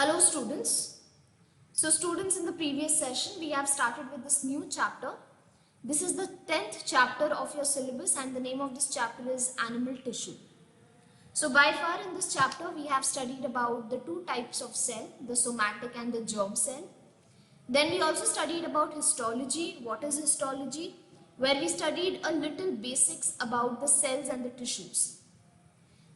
Hello students. So students, in the previous session we have started with this new chapter. This is the 10th chapter of your syllabus and the name of this chapter is animal tissue. So by far in this chapter we have studied about the two types of cell, the somatic and the germ cell. Then we also studied about histology. What is histology? Where we studied a little basics about the cells and the tissues.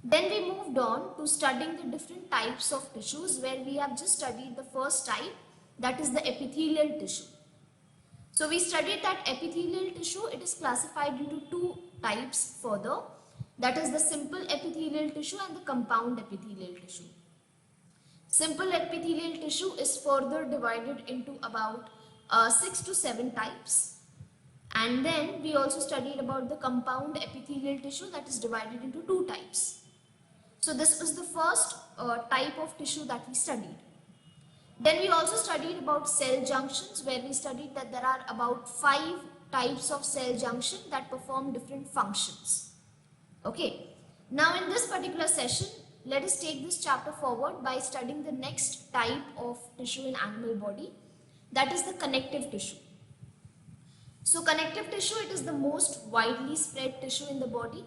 Then we moved on to studying the different types of tissues, where we have just studied the first type, that is the epithelial tissue. So we studied that epithelial tissue, it is classified into two types further, that is the simple epithelial tissue and the compound epithelial tissue. Simple epithelial tissue is further divided into about 6 to 7 types. And then we also studied about the compound epithelial tissue, that is divided into two types. So this was the first type of tissue that we studied. Then we also studied about cell junctions, where we studied that there are about 5 types of cell junction that perform different functions. Okay. Now in this particular session, let us take this chapter forward by studying the next type of tissue in animal body, that is the connective tissue. So connective tissue, it is the most widely spread tissue in the body.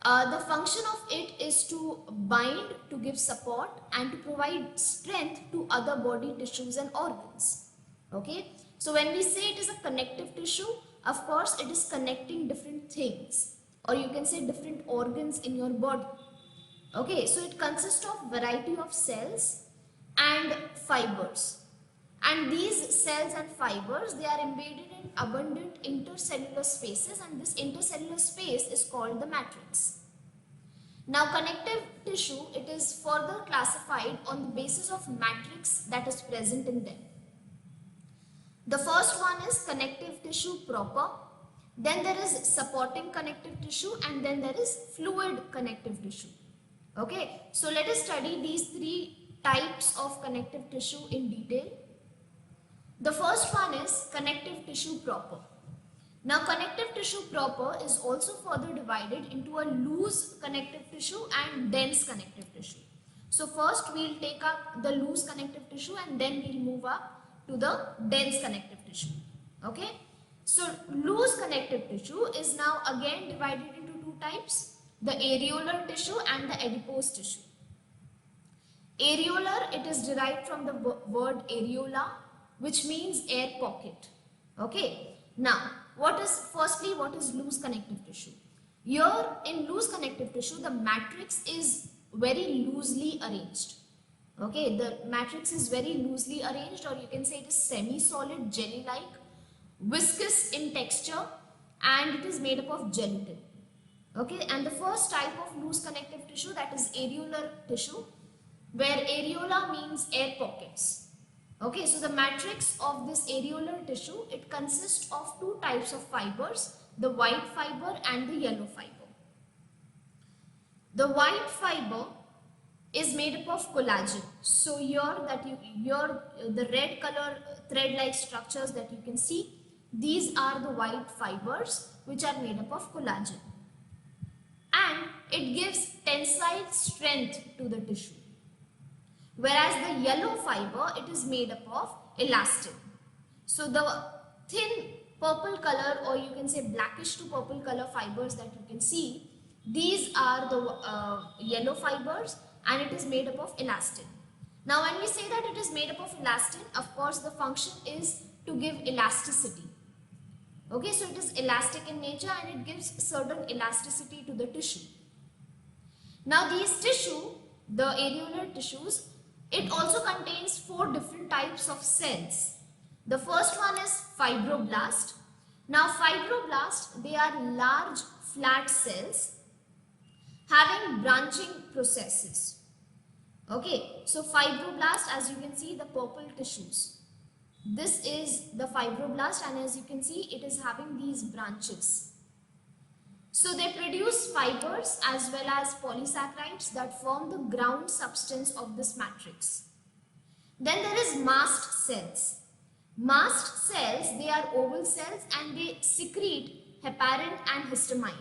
The function of it is to bind, to give support and to provide strength to other body tissues and organs. Okay. So when we say it is a connective tissue, of course it is connecting different things, or you can say different organs in your body. Okay. So it consists of variety of cells and fibers. And these cells and fibers, they are embedded in abundant intercellular spaces, and this intercellular space is called the matrix. Now connective tissue, it is further classified on the basis of matrix that is present in them. The first one is connective tissue proper, then there is supporting connective tissue, and then there is fluid connective tissue. Okay, so let us study these three types of connective tissue in detail. The first one is connective tissue proper. Now connective tissue proper is also further divided into a loose connective tissue and dense connective tissue. So first we will take up the loose connective tissue and then we will move up to the dense connective tissue. Okay. So loose connective tissue is now again divided into two types, the areolar tissue and the adipose tissue. Areolar, it is derived from the word areola, which means air pocket. Okay. Now, what is loose connective tissue? Here in loose connective tissue, the matrix is very loosely arranged. Okay, the matrix is very loosely arranged, or you can say it is semi-solid, jelly-like, viscous in texture, and it is made up of gelatin. Okay, and the first type of loose connective tissue, that is areolar tissue, where areola means air pockets. Okay, so the matrix of this areolar tissue, it consists of two types of fibers, the white fiber and the yellow fiber. The white fiber is made up of collagen. So the red color thread-like structures that you can see, these are the white fibers which are made up of collagen. And it gives tensile strength to the tissue. Whereas the yellow fiber, it is made up of elastin. So the thin purple color, or you can say blackish to purple color fibers that you can see, these are the yellow fibers, and it is made up of elastin. Now when we say that it is made up of elastin, of course the function is to give elasticity. Okay, so it is elastic in nature and it gives certain elasticity to the tissue. Now these tissue, the areolar tissues, it also contains 4 different types of cells. The first one is fibroblast. Now fibroblast, they are large flat cells having branching processes. Okay, so fibroblast, as you can see, the purple tissues. This is the fibroblast, and as you can see, it is having these branches. So they produce fibers as well as polysaccharides that form the ground substance of this matrix. Then there is mast cells. Mast cells, they are oval cells and they secrete heparin and histamine.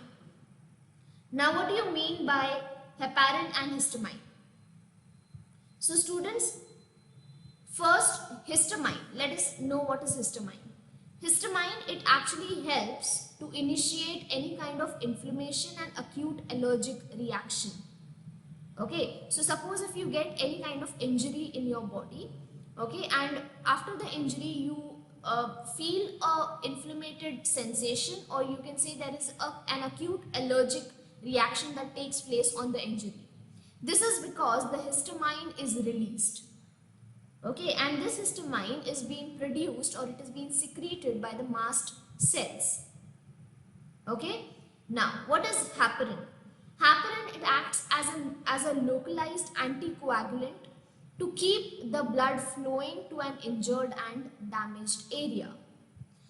Now what do you mean by heparin and histamine? So students, First, histamine. Let us know what is histamine. Histamine, it actually helps to initiate any kind of inflammation and acute allergic reaction. Okay, so suppose if you get any kind of injury in your body, okay, and after the injury you feel a inflamed sensation, or you can say there is an acute allergic reaction that takes place on the injury. This is because the histamine is released. Okay, and this histamine is being produced, or it is being secreted by the mast cells. Okay, now what is heparin? Heparin, it acts as a localized anticoagulant to keep the blood flowing to an injured and damaged area.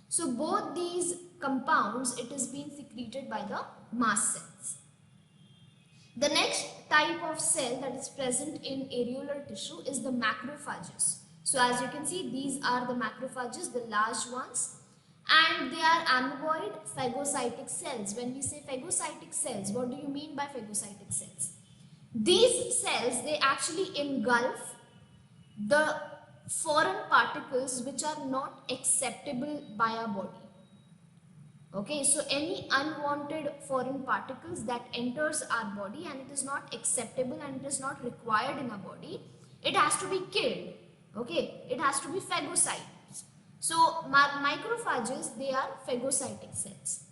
So both these compounds, it is being secreted by the mast cells. The next type of cell that is present in areolar tissue is the macrophages. So as you can see, these are the macrophages, the large ones, and they are amoeboid phagocytic cells. When we say phagocytic cells, what do you mean by phagocytic cells? These cells, they actually engulf the foreign particles which are not acceptable by our body. Okay, so any unwanted foreign particles that enters our body and it is not acceptable and it is not required in our body, it has to be killed. Okay, it has to be phagocytes. So macrophages, they are phagocytic cells.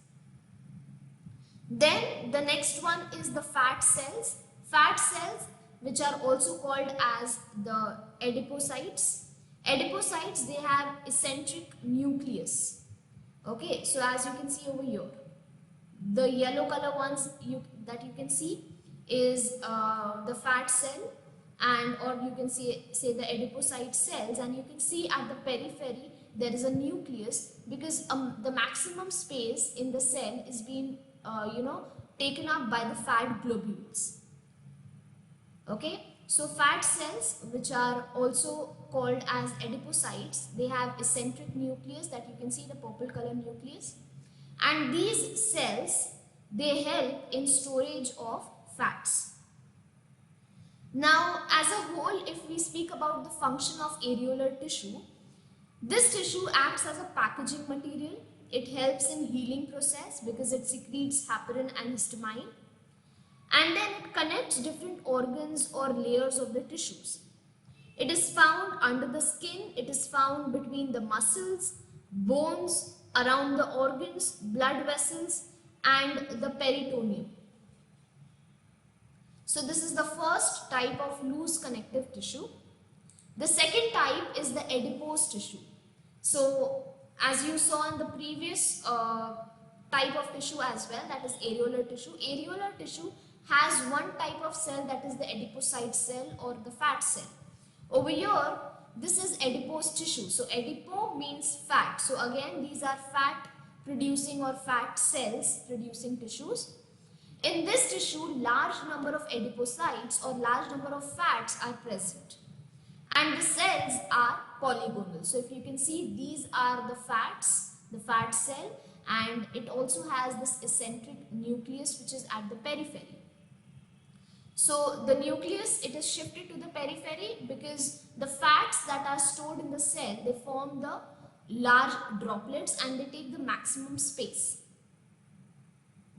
Then the next one is the fat cells. Fat cells, which are also called as the adipocytes. Adipocytes, they have eccentric nucleus. Okay, so as you can see over here, the yellow color ones that you can see is the fat cell, and or you can say the adipocyte cells, and you can see at the periphery there is a nucleus, because the maximum space in the cell is being taken up by the fat globules. Okay, so fat cells, which are also called as adipocytes, they have eccentric nucleus that you can see, the purple color nucleus, and these cells, they help in storage of fats. Now as a whole, if we speak about the function of areolar tissue, this tissue acts as a packaging material. It helps in healing process because it secretes heparin and histamine, and then it connects different organs or layers of the tissues. It is found under the skin, it is found between the muscles, bones, around the organs, blood vessels, and the peritoneum. So this is the first type of loose connective tissue. The second type is the adipose tissue. So as you saw in the previous type of tissue as well, that is areolar tissue. Areolar tissue has one type of cell, that is the adipocyte cell or the fat cell. Over here, this is adipose tissue. So adipo means fat. So again, these are fat producing or fat cells producing tissues. In this tissue, large number of adipocytes or large number of fats are present, and the cells are polygonal. So if you can see, these are the fats, the fat cell, and it also has this eccentric nucleus which is at the periphery. So the nucleus, it is shifted to the periphery because the fats that are stored in the cell, they form the large droplets and they take the maximum space.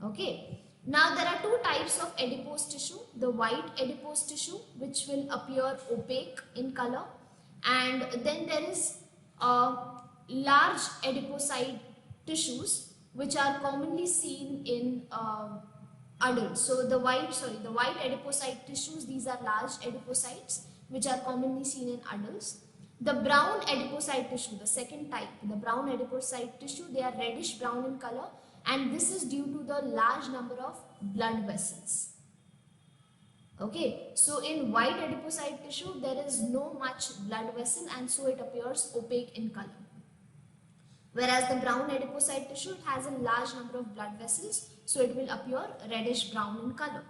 Okay. Now there are two types of adipose tissue, the white adipose tissue, which will appear opaque in color, and then there is large adipocyte tissues which are commonly seen in adults. So the white adipocyte tissues, these are large adipocytes which are commonly seen in adults. The brown adipocyte tissue, the second type, the brown adipocyte tissue, they are reddish brown in color, and this is due to the large number of blood vessels. Okay, so in white adipocyte tissue there is no much blood vessel, and so it appears opaque in color. Whereas the brown adipocyte tissue, it has a large number of blood vessels, so it will appear reddish brown in color.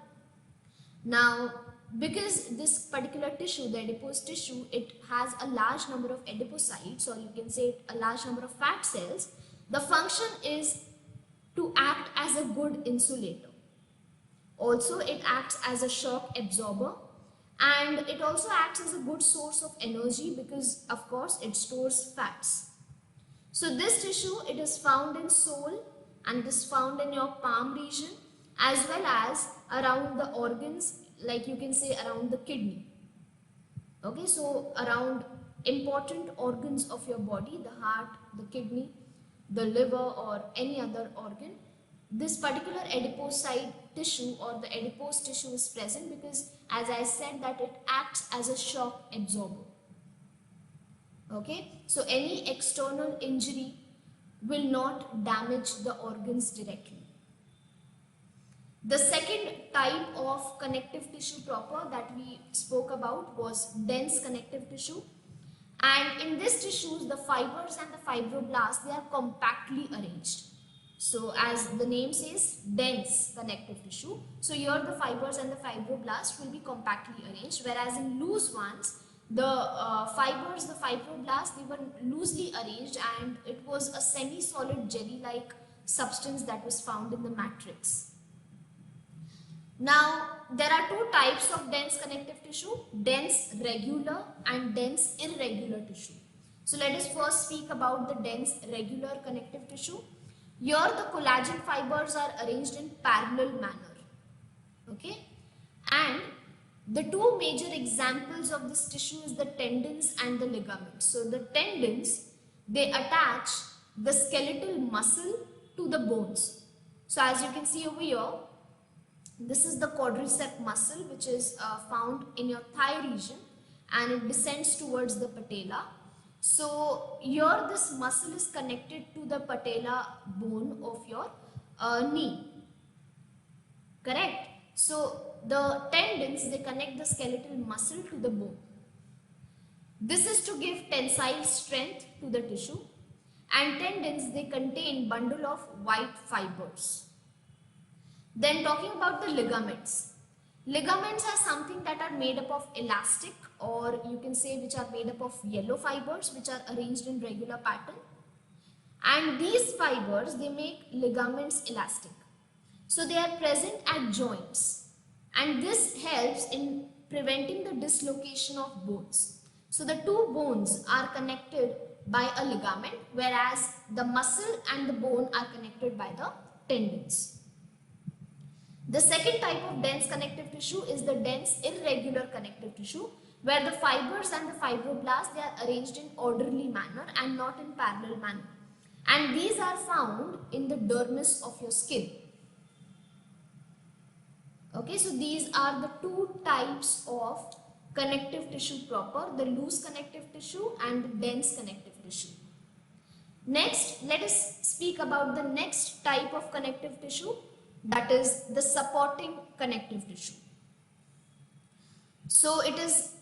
Now, because this particular tissue, the adipose tissue, it has a large number of adipocytes, or you can say a large number of fat cells, the function is to act as a good insulator. Also, it acts as a shock absorber, and it also acts as a good source of energy because of course it stores fats. So this tissue, it is found in sole and it is found in your palm region as well as around the organs, like you can say around the kidney. Okay, so around important organs of your body, the heart, the kidney, the liver or any other organ, this particular adipocyte tissue or the adipose tissue is present because as I said that it acts as a shock absorber. Okay, so any external injury will not damage the organs directly. The second type of connective tissue proper that we spoke about was dense connective tissue. And in this tissues, the fibers and the fibroblasts, they are compactly arranged. So as the name says, dense connective tissue. So here the fibers and the fibroblasts will be compactly arranged, whereas in loose ones, the fibers, the fibroblasts, they were loosely arranged and it was a semi-solid jelly-like substance that was found in the matrix. Now, there are two types of dense connective tissue, dense regular and dense irregular tissue. So, let us first speak about the dense regular connective tissue. Here, the collagen fibers are arranged in parallel manner. Okay? And the two major examples of this tissue is the tendons and the ligaments. So, the tendons, they attach the skeletal muscle to the bones. So, as you can see over here, this is the quadricep muscle which is found in your thigh region and it descends towards the patella. So here this muscle is connected to the patella bone of your knee. Correct? So the tendons, they connect the skeletal muscle to the bone. This is to give tensile strength to the tissue, and tendons, they contain bundle of white fibers. Then talking about the ligaments. Ligaments are something that are made up of elastic, or you can say which are made up of yellow fibers which are arranged in regular pattern. And these fibers, they make ligaments elastic. So they are present at joints and this helps in preventing the dislocation of bones. So the two bones are connected by a ligament, whereas the muscle and the bone are connected by the tendons. The second type of dense connective tissue is the dense irregular connective tissue, where the fibers and the fibroblasts, they are arranged in orderly manner and not in parallel manner. And these are found in the dermis of your skin. Okay, so these are the two types of connective tissue proper, the loose connective tissue and the dense connective tissue. Next, let us speak about the next type of connective tissue, that is the supporting connective tissue. So it is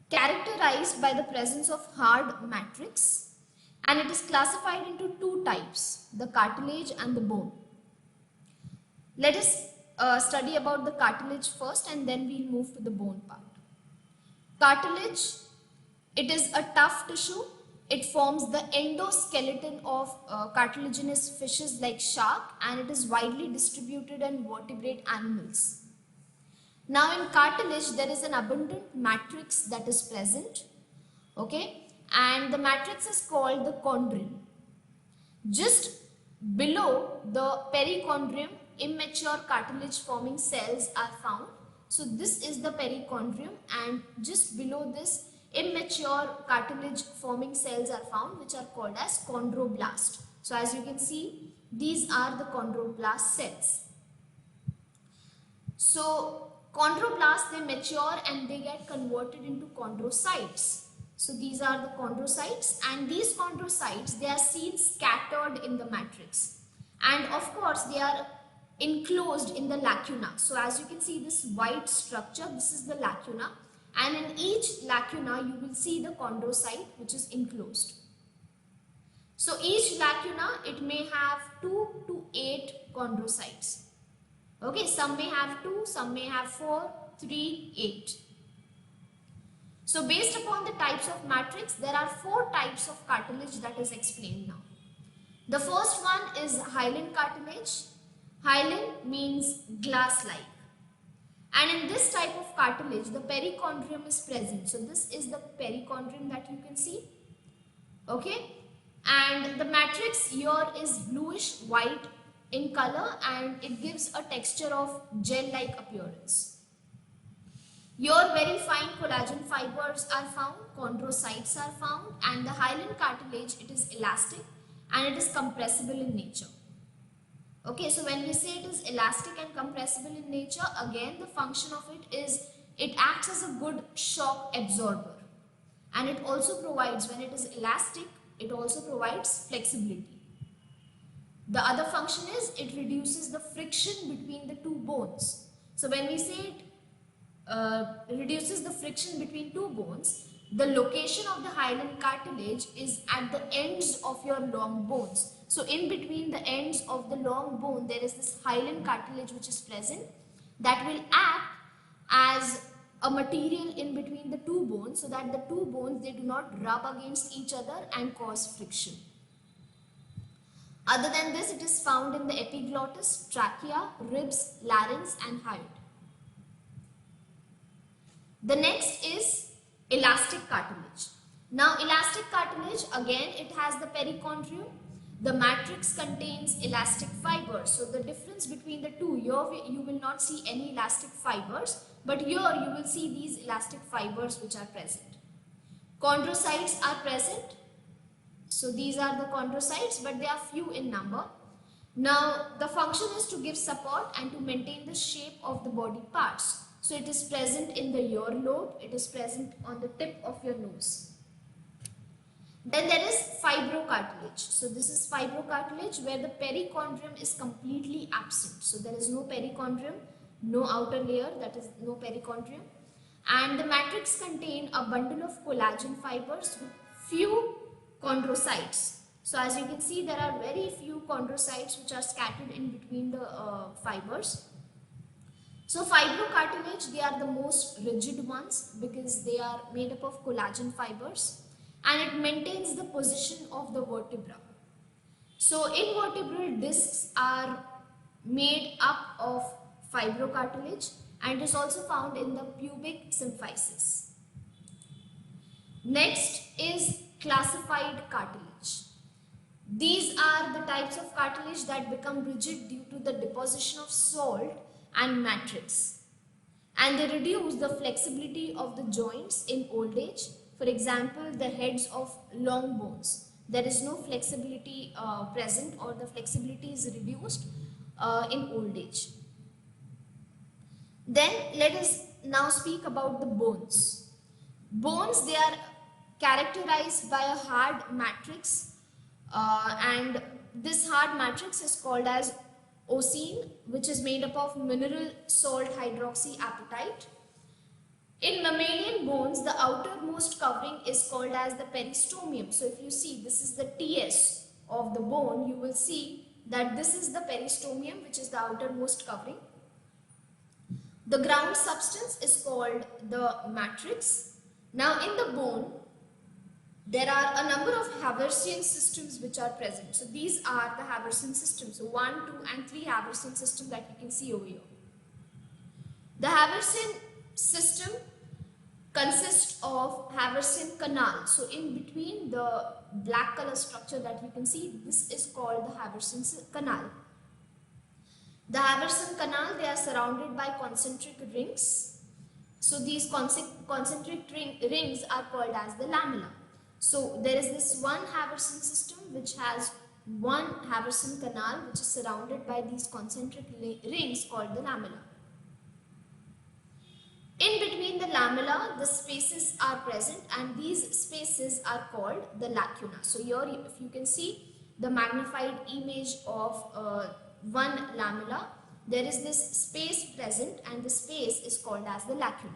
characterized by the presence of hard matrix and it is classified into two types, the cartilage and the bone. Let us study about the cartilage first and then we'll move to the bone part. Cartilage, it is a tough tissue. It forms the endoskeleton of cartilaginous fishes like shark and it is widely distributed in vertebrate animals. Now in cartilage there is an abundant matrix that is present, okay, and the matrix is called the chondrium. Just below the perichondrium, immature cartilage forming cells are found. So this is the perichondrium and just below this immature cartilage forming cells are found which are called as chondroblast. So as you can see, these are the chondroblast cells. So chondroblasts, they mature and they get converted into chondrocytes. So these are the chondrocytes and these chondrocytes, they are seen scattered in the matrix and of course they are enclosed in the lacuna. So as you can see this white structure, this is the lacuna. And in each lacuna, you will see the chondrocyte which is enclosed. So each lacuna, it may have 2 to 8 chondrocytes. Okay, some may have 2, some may have 4, 3, 8. So based upon the types of matrix, there are 4 types of cartilage that is explained now. The first one is hyaline cartilage. Hyaline means glass-like. And in this type of cartilage, the perichondrium is present. So this is the perichondrium that you can see. Okay. And the matrix here is bluish white in color, and it gives a texture of gel-like appearance. Here very fine collagen fibers are found, chondrocytes are found, and the hyaline cartilage, it is elastic and it is compressible in nature. Okay, so when we say it is elastic and compressible in nature, again the function of it is it acts as a good shock absorber, and it also provides, when it is elastic, it also provides flexibility. The other function is it reduces the friction between the two bones. So when we say it reduces the friction between two bones, the location of the hyaline cartilage is at the ends of your long bones. So in between the ends of the long bone, there is this hyaline cartilage which is present that will act as a material in between the two bones, so that the two bones, they do not rub against each other and cause friction. Other than this, it is found in the epiglottis, trachea, ribs, larynx and hyoid. The next is elastic cartilage. Now elastic cartilage, again it has the perichondrium. The matrix contains elastic fibers. So the difference between the two, here you will not see any elastic fibers, but here you will see these elastic fibers which are present. Chondrocytes are present. So these are the chondrocytes, but they are few in number. Now the function is to give support and to maintain the shape of the body parts. So it is present in the earlobe, it is present on the tip of your nose. Then there is fibrocartilage. So this is fibrocartilage where the perichondrium is completely absent. So there is no perichondrium, no outer layer, that is no perichondrium. And the matrix contain a bundle of collagen fibers with few chondrocytes. So as you can see, there are very few chondrocytes which are scattered in between the fibers. So fibrocartilage, they are the most rigid ones because they are made up of collagen fibers, and it maintains the position of the vertebra. So invertebral discs are made up of fibrocartilage, and is also found in the pubic symphysis. Next is classified cartilage. These are the types of cartilage that become rigid due to the deposition of salt and matrix, and they reduce the flexibility of the joints in old age. For example, the heads of long bones, there is no flexibility present, or the flexibility is reduced in old age. Then let us now speak about the bones. Bones, they are characterized by a hard matrix, and this hard matrix is called as osine, which is made up of mineral salt hydroxyapatite. In mammalian bones, the outermost covering is called as the peristomium. So if you see, this is the TS of the bone, you will see that this is the peristomium, which is the outermost covering. The ground substance is called the matrix. Now in the bone, there are a number of Haversian systems which are present. So these are the Haversian systems. So 1, 2 and 3 Haversian system that you can see over here. The Haversian system consists of Haversian canal. So in between the black color structure that you can see, this is called the Haversian canal. The Haversian canal, they are surrounded by concentric rings. So these concentric rings are called as the lamella. So there is this one Haversian system which has one Haversian canal which is surrounded by these concentric rings called the lamella. In between the lamella, the spaces are present, and these spaces are called the lacuna. So here if you can see the magnified image of one lamella, there is this space present, and the space is called as the lacuna.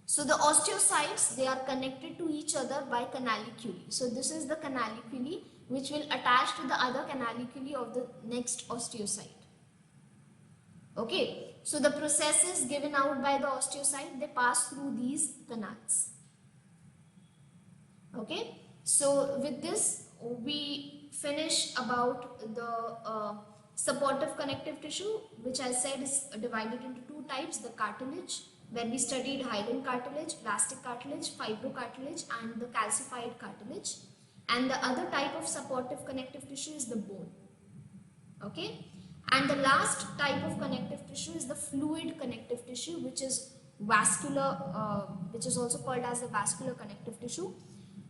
So the osteocytes, they are connected to each other by canaliculi. So this is the canaliculi which will attach to the other canaliculi of the next osteocyte. Okay, so the processes given out by the osteocyte, they pass through these canals. Okay, so with this we finish about the Supportive connective tissue, which I said is divided into two types, the cartilage, where we studied hyaline cartilage, elastic cartilage, fibrocartilage, and the calcified cartilage. And the other type of supportive connective tissue is the bone. Okay? And the last type of connective tissue is the fluid connective tissue, which is vascular, which is also called as the vascular connective tissue.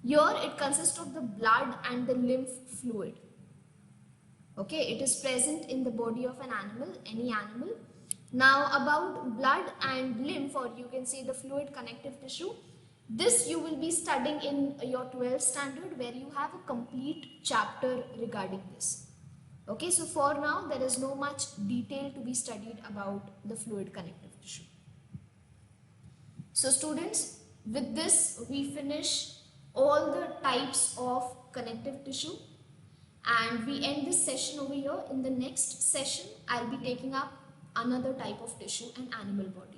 Here it consists of the blood and the lymph fluid. Okay, it is present in the body of an animal, any animal. Now about blood and lymph, or you can say the fluid connective tissue, this you will be studying in your 12th standard, where you have a complete chapter regarding this. Okay, so for now there is no much detail to be studied about the fluid connective tissue. So students, with this we finish all the types of connective tissue, and we end this session over here. In the next session, I'll be taking up another type of tissue, an animal body.